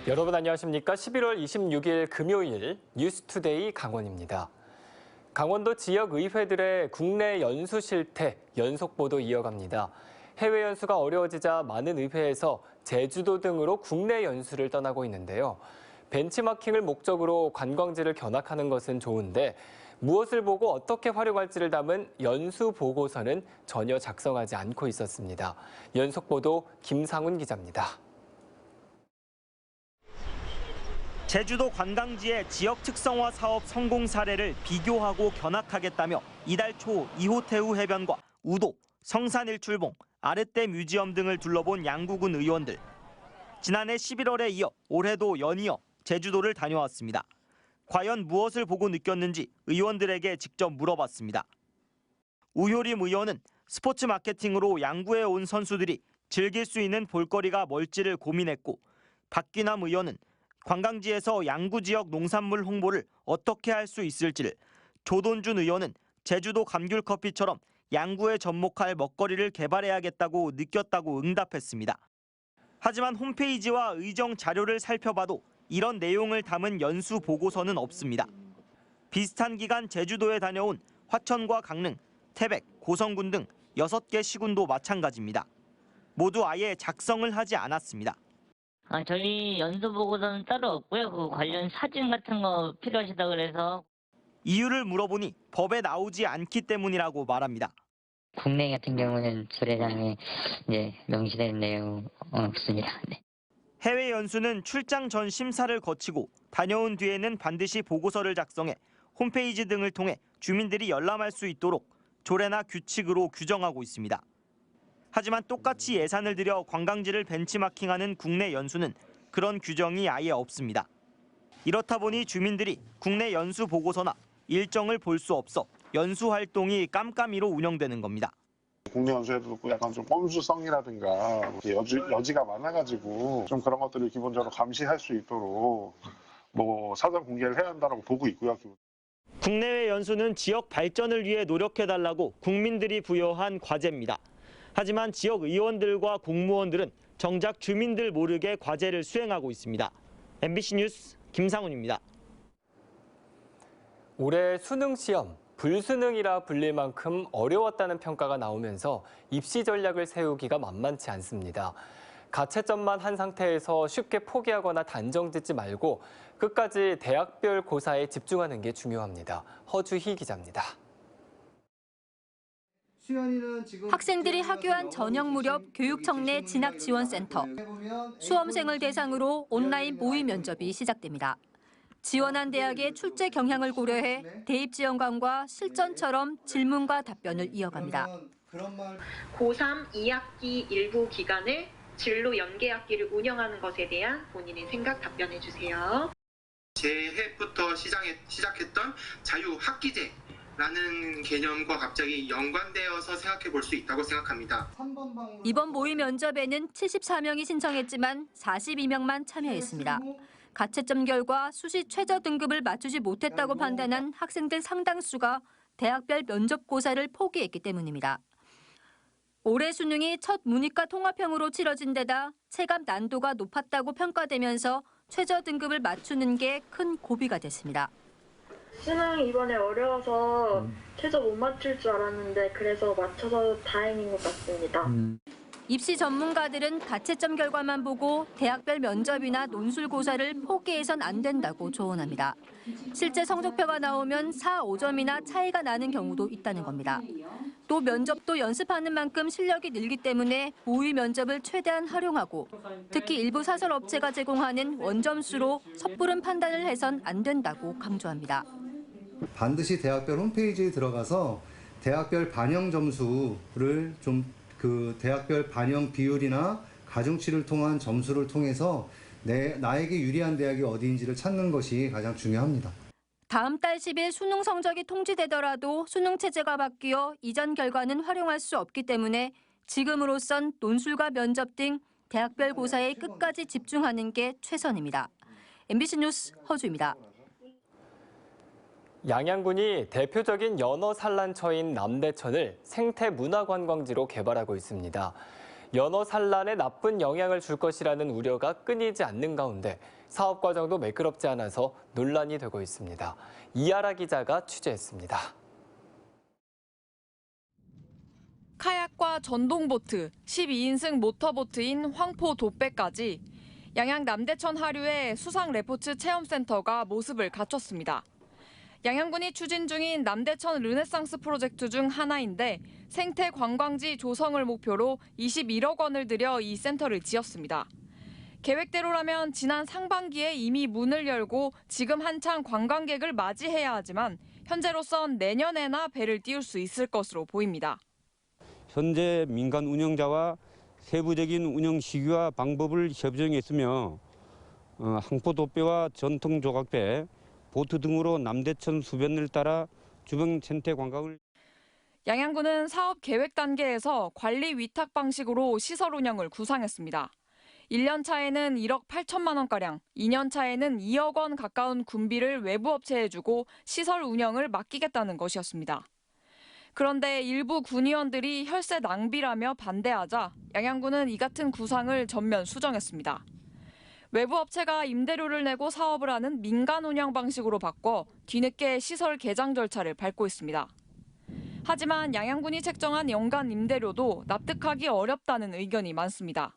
여러분 안녕하십니까? 11월 26일 금요일 뉴스투데이 강원입니다. 강원도 지역 의회들의 국내 연수 실태 연속 보도 이어갑니다. 해외 연수가 어려워지자 많은 의회에서 제주도 등으로 국내 연수를 떠나고 있는데요. 벤치마킹을 목적으로 관광지를 견학하는 것은 좋은데 무엇을 보고 어떻게 활용할지를 담은 연수 보고서는 전혀 작성하지 않고 있었습니다. 연속 보도 김상훈 기자입니다. 제주도 관광지의 지역 특성화 사업 성공 사례를 비교하고 견학하겠다며 이달 초 이호태우 해변과 우도, 성산 일출봉, 아랫대 뮤지엄 등을 둘러본 양구군 의원들. 지난해 11월에 이어 올해도 연이어 제주도를 다녀왔습니다. 과연 무엇을 보고 느꼈는지 의원들에게 직접 물어봤습니다. 우효림 의원은 스포츠 마케팅으로 양구에 온 선수들이 즐길 수 있는 볼거리가 뭘지를 고민했고, 박기남 의원은 관광지에서 양구 지역 농산물 홍보를 어떻게 할 수 있을지를, 조돈준 의원은 제주도 감귤커피처럼 양구에 접목할 먹거리를 개발해야겠다고 느꼈다고 응답했습니다. 하지만 홈페이지와 의정 자료를 살펴봐도 이런 내용을 담은 연수 보고서는 없습니다. 비슷한 기간 제주도에 다녀온 화천과 강릉, 태백, 고성군 등 6개 시군도 마찬가지입니다. 모두 아예 작성을 하지 않았습니다. 저희 연수 보고서는 따로 없고요. 그 관련 사진 같은 거 필요하시다 그래서. 이유를 물어보니 법에 나오지 않기 때문이라고 말합니다. 국내 같은 경우는 조례장에 명시된 내용 없습니다. 네. 해외 연수는 출장 전 심사를 거치고 다녀온 뒤에는 반드시 보고서를 작성해 홈페이지 등을 통해 주민들이 열람할 수 있도록 조례나 규칙으로 규정하고 있습니다. 하지만 똑같이 예산을 들여 관광지를 벤치마킹하는 국내 연수는 그런 규정이 아예 없습니다. 이렇다 보니 주민들이 국내 연수 보고서나 일정을 볼 수 없어 연수 활동이 깜깜이로 운영되는 겁니다. 국내 연수에도 약간 좀 꼼수성이라든가 여지가 많아가지고 좀 그런 것들을 기본적으로 감시할 수 있도록 사전 공개를 해야 한다고 보고 있고요. 국내외 연수는 지역 발전을 위해 노력해달라고 국민들이 부여한 과제입니다. 하지만 지역 의원들과 공무원들은 정작 주민들 모르게 과제를 수행하고 있습니다. MBC 뉴스 김상훈입니다. 올해 수능 시험, 불수능이라 불릴 만큼 어려웠다는 평가가 나오면서 입시 전략을 세우기가 만만치 않습니다. 가채점만 한 상태에서 쉽게 포기하거나 단정짓지 말고 끝까지 대학별 고사에 집중하는 게 중요합니다. 허주희 기자입니다. 학생들이 학교안 저녁 무렵 교육청 내 진학지원센터, 수험생을 대상으로 온라인 모의 면접이 시작됩니다. 지원한 대학의 출제 경향을 고려해 대입 지원관과 실전처럼 질문과 답변을 이어갑니다. 고3 2학기 일부 기간을 진로 연계학기를 운영하는 것에 대한 본인의 생각 답변해 주세요. 재해부터 시작했던 자유학기제 라는 개념과 갑자기 연관되어서 생각해 볼 수 있다고 생각합니다. 이번 모의 면접에는 74명이 신청했지만 42명만 참여했습니다. 가채점 결과 수시 최저 등급을 맞추지 못했다고 판단한 학생들 상당수가 대학별 면접고사를 포기했기 때문입니다. 올해 수능이 첫 문이과 통합형으로 치러진 데다 체감 난도가 높았다고 평가되면서 최저 등급을 맞추는 게 큰 고비가 됐습니다. 수능 이번에 어려워서 최저 못 맞출 줄 알았는데 그래서 맞춰서 다행인 것 같습니다. 입시 전문가들은 가채점 결과만 보고 대학별 면접이나 논술고사를 포기해선 안 된다고 조언합니다. 실제 성적표가 나오면 4, 5점이나 차이가 나는 경우도 있다는 겁니다. 또 면접도 연습하는 만큼 실력이 늘기 때문에 모의 면접을 최대한 활용하고 특히 일부 사설 업체가 제공하는 원점수로 섣부른 판단을 해선 안 된다고 강조합니다. 반드시 대학별 홈페이지에 들어가서 대학별 반영 점수를 대학별 반영 비율이나 가중치를 통한 점수를 통해서 나에게 유리한 대학이 어디인지를 찾는 것이 가장 중요합니다. 다음 달 10일 수능 성적이 통지되더라도 수능 체제가 바뀌어 이전 결과는 활용할 수 없기 때문에 지금으로선 논술과 면접 등 대학별 고사에 끝까지 집중하는 게 최선입니다. MBC 뉴스 허주입니다. 양양군이 대표적인 연어 산란처인 남대천을 생태문화관광지로 개발하고 있습니다. 연어 산란에 나쁜 영향을 줄 것이라는 우려가 끊이지 않는 가운데 사업 과정도 매끄럽지 않아서 논란이 되고 있습니다. 이하라 기자가 취재했습니다. 카약과 전동보트, 12인승 모터보트인 황포 돛배까지 양양 남대천 하류의 수상 레포츠 체험센터가 모습을 갖췄습니다. 양양군이 추진 중인 남대천 르네상스 프로젝트 중 하나인데 생태 관광지 조성을 목표로 21억 원을 들여 이 센터를 지었습니다. 계획대로라면 지난 상반기에 이미 문을 열고 지금 한창 관광객을 맞이해야 하지만 현재로선 내년에나 배를 띄울 수 있을 것으로 보입니다. 현재 민간 운영자와 세부적인 운영 시기와 방법을 협정했으며 항포 돛배와 전통 조각배, 보트 등으로 남대천 수변을 따라 주변 생태 관광을. 양양군은 사업 계획 단계에서 관리 위탁 방식으로 시설 운영을 구상했습니다. 1년 차에는 1억 8천만 원가량, 2년 차에는 2억 원 가까운 군비를 외부 업체에 주고 시설 운영을 맡기겠다는 것이었습니다. 그런데 일부 군의원들이 혈세 낭비라며 반대하자 양양군은 이 같은 구상을 전면 수정했습니다. 외부 업체가 임대료를 내고 사업을 하는 민간 운영 방식으로 바꿔 뒤늦게 시설 개장 절차를 밟고 있습니다. 하지만 양양군이 책정한 연간 임대료도 납득하기 어렵다는 의견이 많습니다.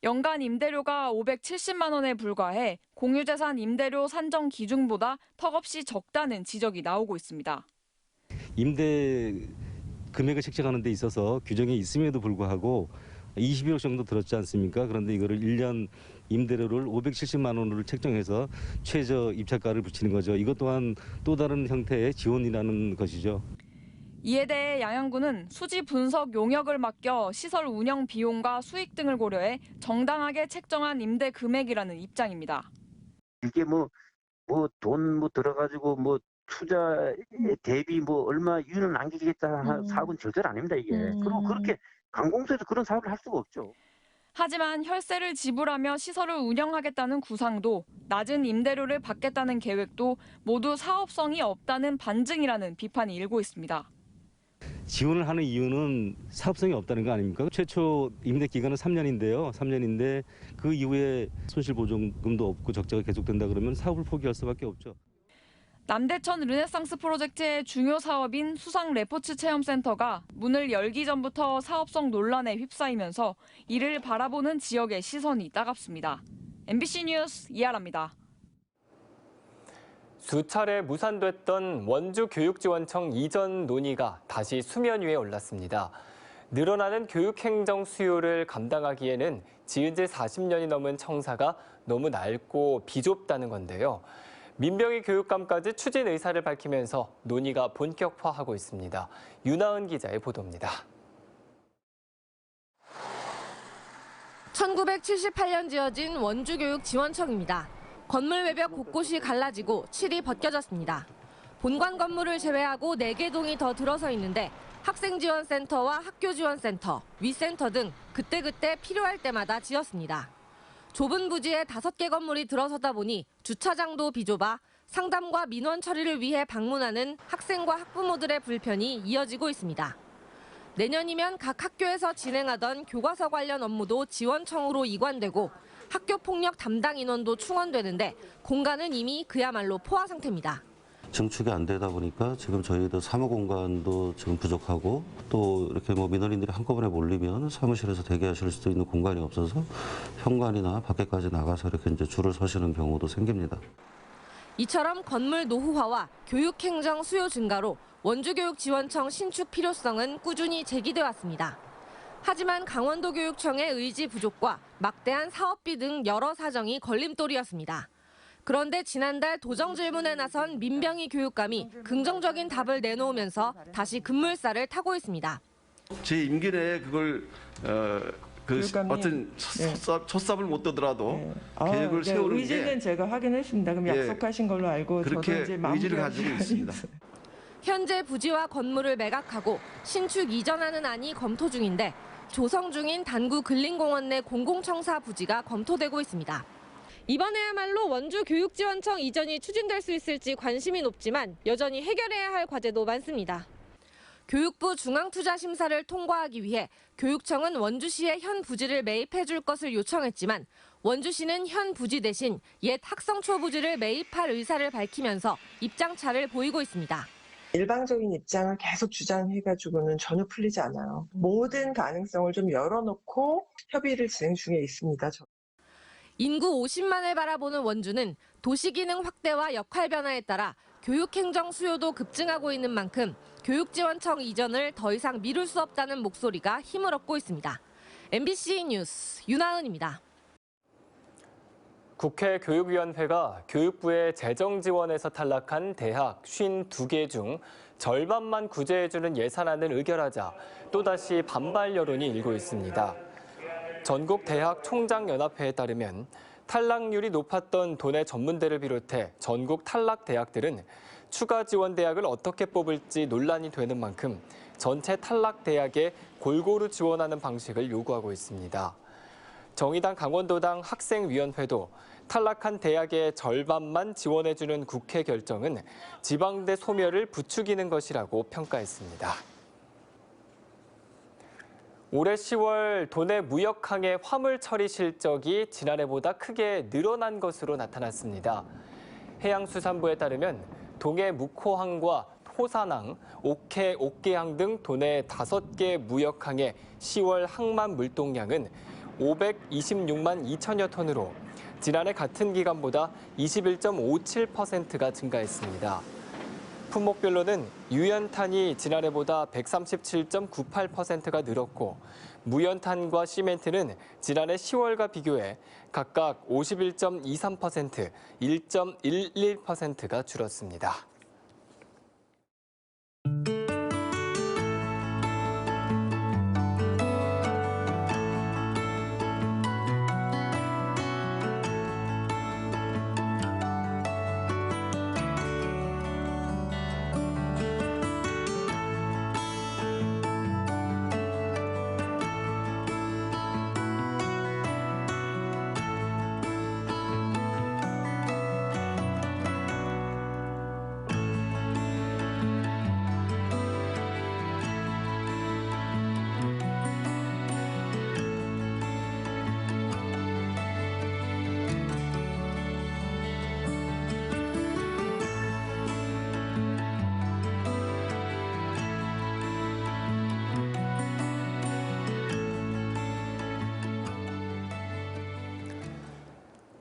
연간 임대료가 570만 원에 불과해 공유재산 임대료 산정 기준보다 턱없이 적다는 지적이 나오고 있습니다. 임대 금액을 책정하는 데 있어서 규정이 있음에도 불구하고 21억 정도 들었지 않습니까? 그런데 이거를 1년 임대료를 570만 원으로 책정해서 최저 입찰가를 붙이는 거죠. 이것 또한 또 다른 형태의 지원이라는 것이죠. 이에 대해 양양군은 수지 분석 용역을 맡겨 시설 운영 비용과 수익 등을 고려해 정당하게 책정한 임대 금액이라는 입장입니다. 이게 돈 들어가지고 투자 대비 얼마 이윤을 남기겠다는 사업은 절대로 아닙니다, 이게. 그리고 그렇게 관공서에서 그런 사업을 할 수가 없죠. 하지만 혈세를 지불하며 시설을 운영하겠다는 구상도 낮은 임대료를 받겠다는 계획도 모두 사업성이 없다는 반증이라는 비판이 일고 있습니다. 지원을 하는 이유는 사업성이 없다는 거 아닙니까? 최초 임대 기간은 3년인데요. 3년인데 그 이후에 손실보전금도 없고 적자가 계속된다 그러면 사업을 포기할 수밖에 없죠. 남대천 르네상스 프로젝트의 중요 사업인 수상 레포츠 체험센터가 문을 열기 전부터 사업성 논란에 휩싸이면서 이를 바라보는 지역의 시선이 따갑습니다. MBC 뉴스 이하라입니다. 수차례 무산됐던 원주교육지원청 이전 논의가 다시 수면 위에 올랐습니다. 늘어나는 교육행정 수요를 감당하기에는 지은 지 40년이 넘은 청사가 너무 낡고 비좁다는 건데요. 민병희 교육감까지 추진 의사를 밝히면서 논의가 본격화하고 있습니다. 윤하은 기자의 보도입니다. 1978년 지어진 원주교육지원청입니다. 건물 외벽 곳곳이 갈라지고 칠이 벗겨졌습니다. 본관 건물을 제외하고 4개 동이 더 들어서 있는데 학생지원센터와 학교지원센터, 위센터 등 그때그때 필요할 때마다 지었습니다. 좁은 부지에 5개 건물이 들어서다 보니 주차장도 비좁아 상담과 민원 처리를 위해 방문하는 학생과 학부모들의 불편이 이어지고 있습니다. 내년이면 각 학교에서 진행하던 교과서 관련 업무도 지원청으로 이관되고 학교폭력 담당 인원도 충원되는데 공간은 이미 그야말로 포화 상태입니다. 증축이 안 되다 보니까 지금 저희도 사무 공간도 지금 부족하고 또 이렇게 민원인들이 한꺼번에 몰리면 사무실에서 대기하실 수도 있는 공간이 없어서 현관이나 밖에까지 나가서 이렇게 이제 줄을 서시는 경우도 생깁니다. 이처럼 건물 노후화와 교육행정 수요 증가로 원주교육지원청 신축 필요성은 꾸준히 제기돼 왔습니다. 하지만 강원도교육청의 의지 부족과 막대한 사업비 등 여러 사정이 걸림돌이었습니다. 그런데 지난달 도정 질문에 나선 민병희 교육감이 긍정적인 답을 내놓으면서 다시 급물살을 타고 있습니다. 제 임기 내에 그걸 어떤 첫삽을 못 떠더라도 계획을 세우는 게 의지는 제가 확인했습니다. 그럼 약속하신 걸로 알고 그렇게 저도 이제 마음을 의지를 가지고 있습니다. 현재 부지와 건물을 매각하고 신축 이전하는 안이 검토 중인데 조성 중인 단구 근린공원 내 공공청사 부지가 검토되고 있습니다. 이번에야말로 원주교육지원청 이전이 추진될 수 있을지 관심이 높지만 여전히 해결해야 할 과제도 많습니다. 교육부 중앙투자심사를 통과하기 위해 교육청은 원주시에 현 부지를 매입해 줄 것을 요청했지만 원주시는 현 부지 대신 옛 학성초 부지를 매입할 의사를 밝히면서 입장차를 보이고 있습니다. 일방적인 입장을 계속 주장해가지고는 전혀 풀리지 않아요. 모든 가능성을 좀 열어놓고 협의를 진행 중에 있습니다. 인구 50만을 바라보는 원주는 도시기능 확대와 역할 변화에 따라 교육행정 수요도 급증하고 있는 만큼 교육지원청 이전을 더 이상 미룰 수 없다는 목소리가 힘을 얻고 있습니다. MBC 뉴스 윤하은입니다. 국회 교육위원회가 교육부의 재정 지원에서 탈락한 대학 52개 중 절반만 구제해주는 예산안을 의결하자 또다시 반발 여론이 일고 있습니다. 전국 대학 총장연합회에 따르면 탈락률이 높았던 도내 전문대를 비롯해 전국 탈락 대학들은 추가 지원 대학을 어떻게 뽑을지 논란이 되는 만큼 전체 탈락 대학에 골고루 지원하는 방식을 요구하고 있습니다. 정의당 강원도당 학생위원회도 탈락한 대학의 절반만 지원해주는 국회 결정은 지방대 소멸을 부추기는 것이라고 평가했습니다. 올해 10월 도내 무역항의 화물 처리 실적이 지난해보다 크게 늘어난 것으로 나타났습니다. 해양수산부에 따르면 동해 묵호항과 호산항, 옥해, 옥계항 등 도내 5개 무역항의 10월 항만 물동량은 526만 2천여 톤으로 지난해 같은 기간보다 21.57%가 증가했습니다. 품목별로는 유연탄이 지난해보다 137.98%가 늘었고 무연탄과 시멘트는 지난해 10월과 비교해 각각 51.23%, 1.11%가 줄었습니다.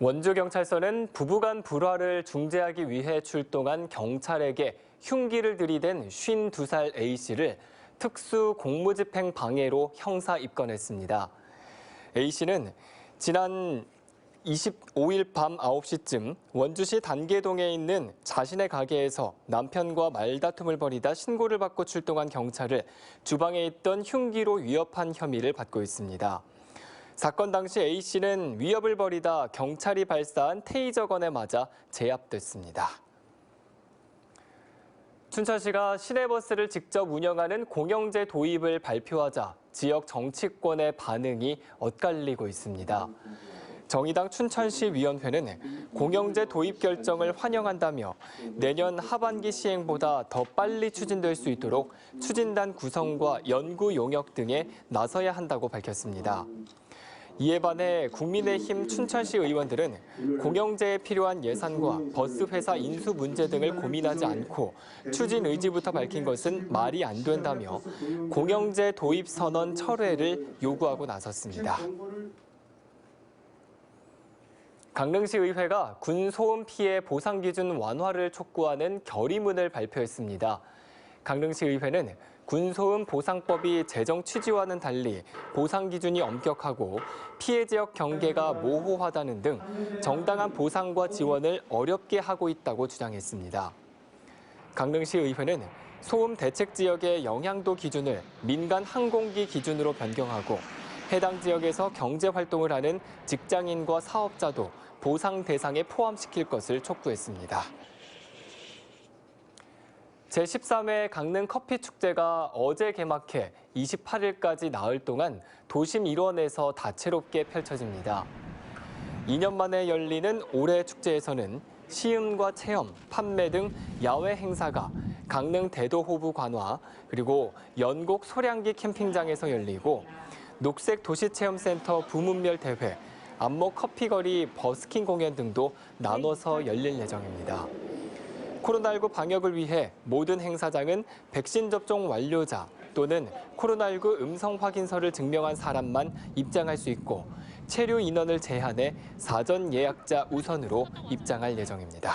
원주경찰서는 부부간 불화를 중재하기 위해 출동한 경찰에게 흉기를 들이댄 52살 A씨를 특수 공무집행 방해로 형사 입건했습니다. A씨는 지난 25일 밤 9시쯤 원주시 단계동에 있는 자신의 가게에서 남편과 말다툼을 벌이다 신고를 받고 출동한 경찰을 주방에 있던 흉기로 위협한 혐의를 받고 있습니다. 사건 당시 A씨는 위협을 벌이다 경찰이 발사한 테이저건에 맞아 제압됐습니다. 춘천시가 시내버스를 직접 운영하는 공영제 도입을 발표하자 지역 정치권의 반응이 엇갈리고 있습니다. 정의당 춘천시위원회는 공영제 도입 결정을 환영한다며 내년 하반기 시행보다 더 빨리 추진될 수 있도록 추진단 구성과 연구 용역 등에 나서야 한다고 밝혔습니다. 이에 반해 국민의힘 춘천시 의원들은 공영제에 필요한 예산과 버스 회사 인수 문제 등을 고민하지 않고 추진 의지부터 밝힌 것은 말이 안 된다며 공영제 도입 선언 철회를 요구하고 나섰습니다. 강릉시 의회가 군 소음 피해 보상 기준 완화를 촉구하는 결의문을 발표했습니다. 강릉시 의회는 군소음 보상법이 재정 취지와는 달리 보상 기준이 엄격하고 피해 지역 경계가 모호하다는 등 정당한 보상과 지원을 어렵게 하고 있다고 주장했습니다. 강릉시 의회는 소음 대책 지역의 영향도 기준을 민간 항공기 기준으로 변경하고 해당 지역에서 경제 활동을 하는 직장인과 사업자도 보상 대상에 포함시킬 것을 촉구했습니다. 제13회 강릉 커피축제가 어제 개막해 28일까지 나흘 동안 도심 일원에서 다채롭게 펼쳐집니다. 2년 만에 열리는 올해 축제에서는 시음과 체험, 판매 등 야외 행사가 강릉 대도호부 관화, 그리고 연곡 소량기 캠핑장에서 열리고 녹색 도시체험센터 부문별 대회, 안목 커피거리 버스킹 공연 등도 나눠서 열릴 예정입니다. 코로나19 방역을 위해 모든 행사장은 백신 접종 완료자 또는 코로나19 음성 확인서를 증명한 사람만 입장할 수 있고 체류 인원을 제한해 사전 예약자 우선으로 입장할 예정입니다.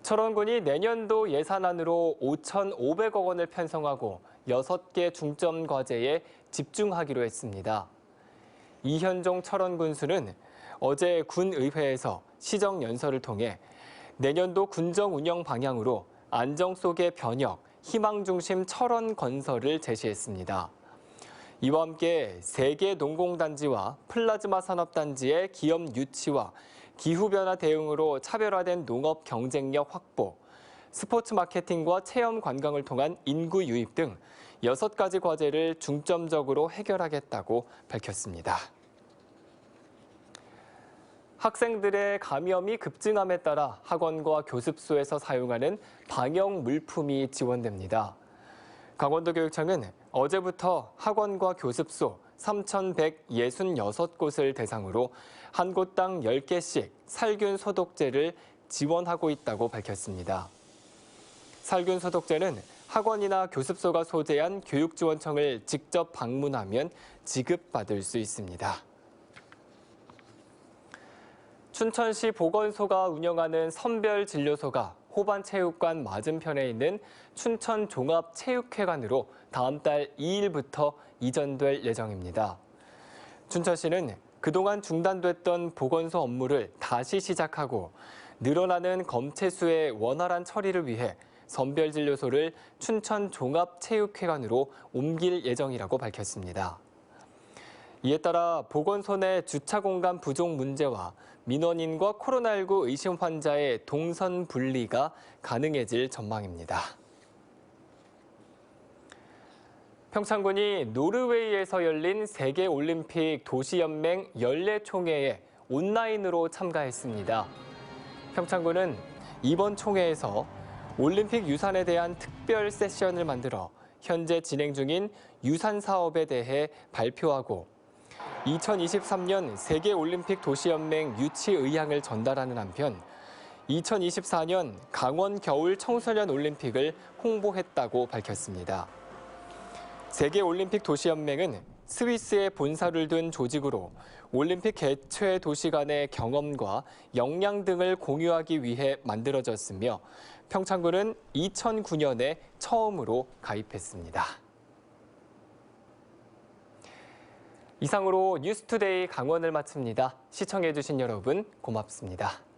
철원군이 내년도 예산안으로 5,500억 원을 편성하고 6개 중점 과제에 집중하기로 했습니다. 이현종 철원군수는 어제 군의회에서 시정연설을 통해 내년도 군정 운영 방향으로 안정 속의 변혁, 희망 중심 철원 건설을 제시했습니다. 이와 함께 3개 농공단지와 플라즈마 산업단지의 기업 유치와 기후변화 대응으로 차별화된 농업 경쟁력 확보, 스포츠 마케팅과 체험 관광을 통한 인구 유입 등 6가지 과제를 중점적으로 해결하겠다고 밝혔습니다. 학생들의 감염이 급증함에 따라 학원과 교습소에서 사용하는 방역 물품이 지원됩니다. 강원도 교육청은 어제부터 학원과 교습소 3,166곳을 대상으로 한 곳당 10개씩 살균 소독제를 지원하고 있다고 밝혔습니다. 살균 소독제는 학원이나 교습소가 소재한 교육지원청을 직접 방문하면 지급받을 수 있습니다. 춘천시 보건소가 운영하는 선별진료소가 호반체육관 맞은편에 있는 춘천종합체육회관으로 다음 달 2일부터 이전될 예정입니다. 춘천시는 그동안 중단됐던 보건소 업무를 다시 시작하고 늘어나는 검체수의 원활한 처리를 위해 선별진료소를 춘천종합체육회관으로 옮길 예정이라고 밝혔습니다. 이에 따라 보건소 내 주차 공간 부족 문제와 민원인과 코로나19 의심 환자의 동선 분리가 가능해질 전망입니다. 평창군이 노르웨이에서 열린 세계올림픽 도시연맹 연례총회에 온라인으로 참가했습니다. 평창군은 이번 총회에서 올림픽 유산에 대한 특별 세션을 만들어 현재 진행 중인 유산 사업에 대해 발표하고 2023년 세계올림픽 도시연맹 유치 의향을 전달하는 한편 2024년 강원 겨울 청소년 올림픽을 홍보했다고 밝혔습니다. 세계올림픽 도시연맹은 스위스에 본사를 둔 조직으로 올림픽 개최 도시 간의 경험과 역량 등을 공유하기 위해 만들어졌으며 평창군은 2009년에 처음으로 가입했습니다. 이상으로 뉴스투데이 강원을 마칩니다. 시청해주신 여러분 고맙습니다.